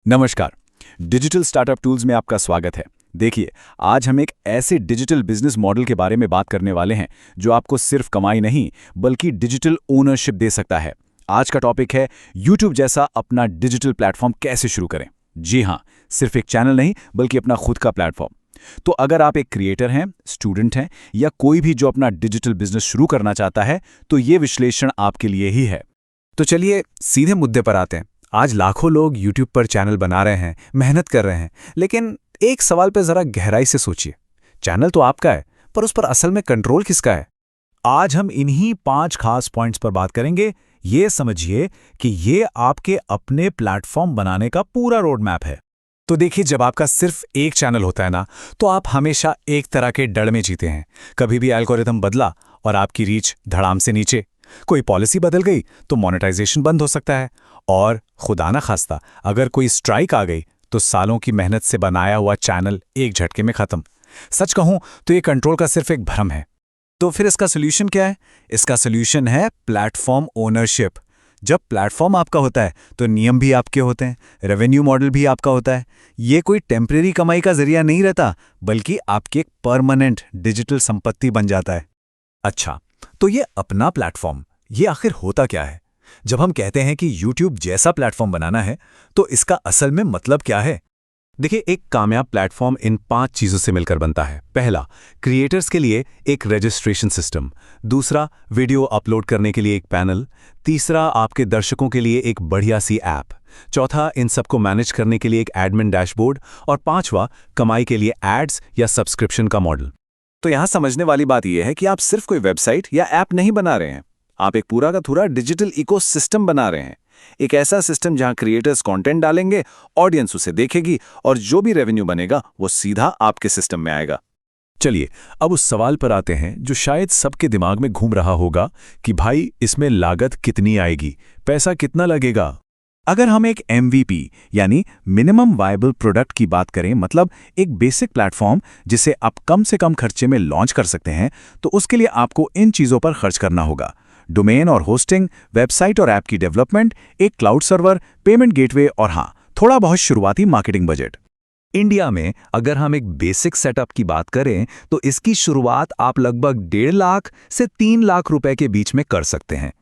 नमस्कार। Digital startup tools में आपका स्वागत है। देखिए, आज हम एक ऐसे डिजिटल बिजनेस मॉडल के बारे में बात करने वाले हैं जो आपको सिर्फ कमाई नहीं बल्कि डिजिटल ओनरशिप दे सकता है। आज का टॉपिक है यूट्यूब जैसा अपना डिजिटल प्लेटफॉर्म कैसे शुरू करें। जी हाँ, सिर्फ एक चैनल नहीं बल्कि अपना खुद का प्लेटफॉर्म। तो अगर आप एक क्रिएटर हैं, स्टूडेंट हैं या कोई भी जो अपना डिजिटल बिजनेस शुरू करना चाहता है, तो ये विश्लेषण आपके लिए ही है। तो चलिए सीधे मुद्दे पर आते हैं। आज लाखों लोग YouTube पर चैनल बना रहे हैं, मेहनत कर रहे हैं, लेकिन एक सवाल पे जरा गहराई से सोचिए। चैनल तो आपका है, पर उस पर असल में कंट्रोल किसका है? आज हम इन्हीं 5 खास पॉइंट्स पर बात करेंगे। ये समझिए कि ये आपके अपने प्लेटफॉर्म बनाने का पूरा रोड मैप है। तो देखिए, जब आपका सिर्फ एक चैनल होता है ना, तो आप हमेशा एक तरह के डर में जीते हैं। कभी भी एल्गोरिथम बदला और आपकी रीच धड़ाम से नीचे। कोई पॉलिसी बदल गई तो मोनेटाइजेशन बंद हो सकता है, और खुदा ना खास्ता अगर कोई स्ट्राइक आ गई तो सालों की मेहनत से बनाया हुआ चैनल एक झटके में खत्म। सच कहूं तो ये कंट्रोल का सिर्फ एक भ्रम है। तो फिर इसका सोल्यूशन क्या है? इसका सोल्यूशन है प्लेटफॉर्म ओनरशिप। जब प्लेटफॉर्म आपका होता है तो नियम भी आपके होते हैं, रेवेन्यू मॉडल भी आपका होता है। ये कोई टेम्परेरी कमाई का जरिया नहीं रहता, बल्कि आपकी एक परमानेंट डिजिटल संपत्ति बन जाता है। अच्छा, तो ये अपना प्लेटफॉर्म, ये आखिर होता क्या है? जब हम कहते हैं कि YouTube जैसा प्लेटफॉर्म बनाना है, तो इसका असल में मतलब क्या है? देखिए, एक कामयाब प्लेटफॉर्म इन 5 चीजों से मिलकर बनता है। पहला, क्रिएटर्स के लिए एक रजिस्ट्रेशन सिस्टम। दूसरा, वीडियो अपलोड करने के लिए एक पैनल। तीसरा, आपके दर्शकों के लिए एक बढ़िया सी ऐप। चौथा, इन सबको मैनेज करने के लिए एक एडमिन डैशबोर्ड। और पांचवा, कमाई के लिए एड्स या सब्सक्रिप्शन का मॉडल। तो यहाँ समझने वाली बात यह है कि आप सिर्फ कोई वेबसाइट या ऐप नहीं बना रहे हैं, आप एक पूरा का पूरा डिजिटल इकोसिस्टम बना रहे हैं। एक ऐसा सिस्टम जहां क्रिएटर्स कंटेंट डालेंगे, ऑडियंस उसे देखेगी और जो भी रेवेन्यू बनेगा वो सीधा आपके सिस्टम में आएगा। चलिए, अब उस सवाल पर आते हैं जो शायद सबके दिमाग में घूम रहा होगा कि भाई, इसमें लागत कितनी आएगी, पैसा कितना लगेगा? अगर हम एक MVP यानी मिनिमम वायबल प्रोडक्ट की बात करें, मतलब एक बेसिक प्लेटफॉर्म जिसे आप कम से कम खर्चे में लॉन्च कर सकते हैं, तो उसके लिए आपको इन चीज़ों पर खर्च करना होगा। डोमेन और होस्टिंग, वेबसाइट और ऐप की डेवलपमेंट, एक क्लाउड सर्वर, पेमेंट गेटवे और हाँ, थोड़ा बहुत शुरुआती मार्केटिंग बजट। इंडिया में अगर हम एक बेसिक सेटअप की बात करें तो इसकी शुरुआत आप लगभग 1.5 लाख से 3 लाख रुपए के बीच में कर सकते हैं।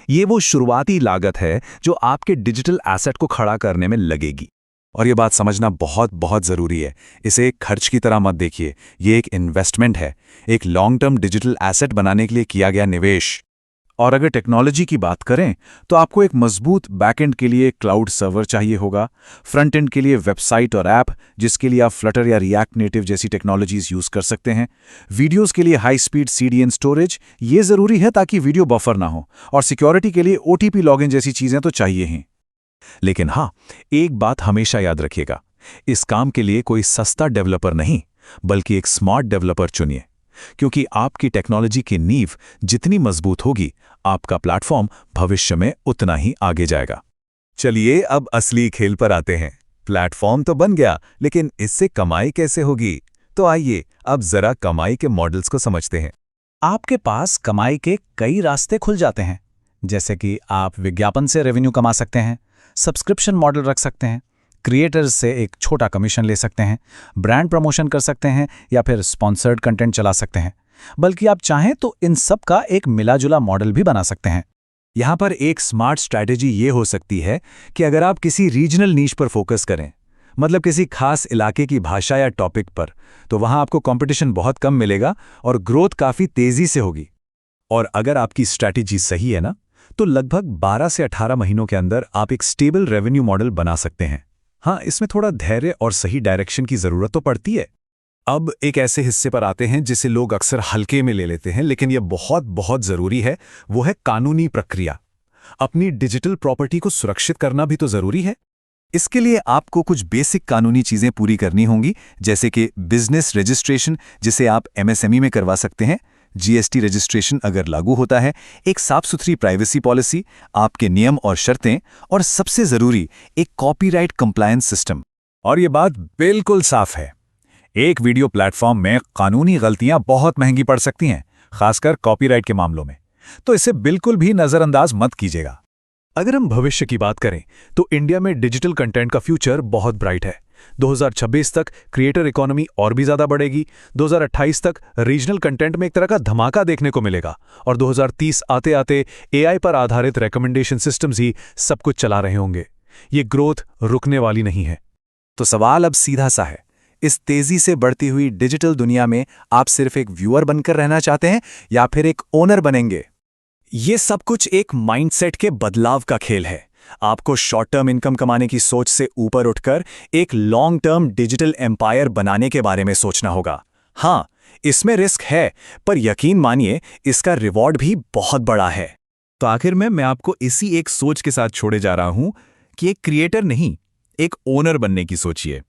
ये वो शुरुआती लागत है जो आपके डिजिटल एसेट को खड़ा करने में लगेगी। और ये बात समझना बहुत बहुत ज़रूरी है। इसे एक खर्च की तरह मत देखिए, ये एक इन्वेस्टमेंट है, एक लॉन्ग टर्म डिजिटल एसेट बनाने के लिए किया गया निवेश। और अगर टेक्नोलॉजी की बात करें तो आपको एक मजबूत बैकएंड के लिए क्लाउड सर्वर चाहिए होगा, फ्रंट एंड के लिए वेबसाइट और ऐप जिसके लिए आप फ्लटर या रिएक्ट नेटिव जैसी टेक्नोलॉजीज यूज कर सकते हैं, वीडियोस के लिए हाई स्पीड CDN स्टोरेज, ये ज़रूरी है ताकि वीडियो बफर ना हो, और सिक्योरिटी के लिए OTP लॉगिन जैसी चीज़ें तो चाहिए ही। लेकिन हाँ, एक बात हमेशा याद रखिएगा, इस काम के लिए कोई सस्ता डेवलपर नहीं बल्कि एक स्मार्ट डेवलपर चुनिए, क्योंकि आपकी टेक्नोलॉजी की नींव जितनी मजबूत होगी, आपका प्लेटफॉर्म भविष्य में उतना ही आगे जाएगा। चलिए, अब असली खेल पर आते हैं। प्लेटफॉर्म तो बन गया, लेकिन इससे कमाई कैसे होगी? तो आइए अब जरा कमाई के मॉडल्स को समझते हैं। आपके पास कमाई के कई रास्ते खुल जाते हैं, जैसे कि आप विज्ञापन से रेवेन्यू कमा सकते हैं, सब्सक्रिप्शन मॉडल रख सकते हैं, क्रिएटर्स से एक छोटा कमीशन ले सकते हैं, ब्रांड प्रमोशन कर सकते हैं या फिर स्पॉन्सर्ड कंटेंट चला सकते हैं। बल्कि आप चाहें तो इन सब का एक मिला-जुला मॉडल भी बना सकते हैं। यहाँ पर एक स्मार्ट स्ट्रैटेजी ये हो सकती है कि अगर आप किसी रीजनल नीश पर फोकस करें, मतलब किसी खास इलाके की भाषा या टॉपिक पर, तो वहाँ आपको कंपटीशन बहुत कम मिलेगा और ग्रोथ काफ़ी तेज़ी से होगी। और अगर आपकी स्ट्रैटेजी सही है ना, तो लगभग 12 से 18 महीनों के अंदर आप एक स्टेबल रेवेन्यू मॉडल बना सकते हैं। हाँ, इसमें थोड़ा धैर्य और सही डायरेक्शन की ज़रूरत तो पड़ती है। अब एक ऐसे हिस्से पर आते हैं जिसे लोग अक्सर हल्के में ले लेते हैं, लेकिन यह बहुत बहुत ज़रूरी है। वो है कानूनी प्रक्रिया। अपनी डिजिटल प्रॉपर्टी को सुरक्षित करना भी तो ज़रूरी है। इसके लिए आपको कुछ बेसिक कानूनी चीज़ें पूरी करनी होंगी, जैसे कि बिजनेस रजिस्ट्रेशन, जिसे आप MSME में करवा सकते हैं, GST रजिस्ट्रेशन अगर लागू होता है, एक साफ सुथरी प्राइवेसी पॉलिसी, आपके नियम और शर्तें, और सबसे ज़रूरी एक कॉपीराइट कंप्लायंस सिस्टम। और ये बात बिल्कुल साफ है, एक वीडियो प्लेटफॉर्म में कानूनी गलतियां बहुत महंगी पड़ सकती हैं, खासकर कॉपीराइट के मामलों में, तो इसे बिल्कुल भी नज़रअंदाज मत कीजिएगा। अगर हम भविष्य की बात करें तो इंडिया में डिजिटल कंटेंट का फ्यूचर बहुत ब्राइट है। 2026 तक क्रिएटर इकोनॉमी और भी ज्यादा बढ़ेगी, 2028 तक रीजनल कंटेंट में एक तरह का धमाका देखने को मिलेगा और 2030 आते आते एआई पर आधारित रिकमेंडेशन सिस्टम्स ही सब कुछ चला रहे होंगे। ये ग्रोथ रुकने वाली नहीं है। तो सवाल अब सीधा सा है, इस तेजी से बढ़ती हुई डिजिटल दुनिया में आप सिर्फ एक व्यूअर बनकर रहना चाहते हैं या फिर एक ओनर बनेंगे? ये सब कुछ एक माइंडसेट के बदलाव का खेल है। आपको शॉर्ट टर्म इनकम कमाने की सोच से ऊपर उठकर एक लॉन्ग टर्म डिजिटल एम्पायर बनाने के बारे में सोचना होगा। हाँ, इसमें रिस्क है, पर यकीन मानिए इसका रिवॉर्ड भी बहुत बड़ा है। तो आखिर में मैं आपको इसी एक सोच के साथ छोड़े जा रहा हूं कि एक क्रिएटर नहीं, एक ओनर बनने की सोचिए।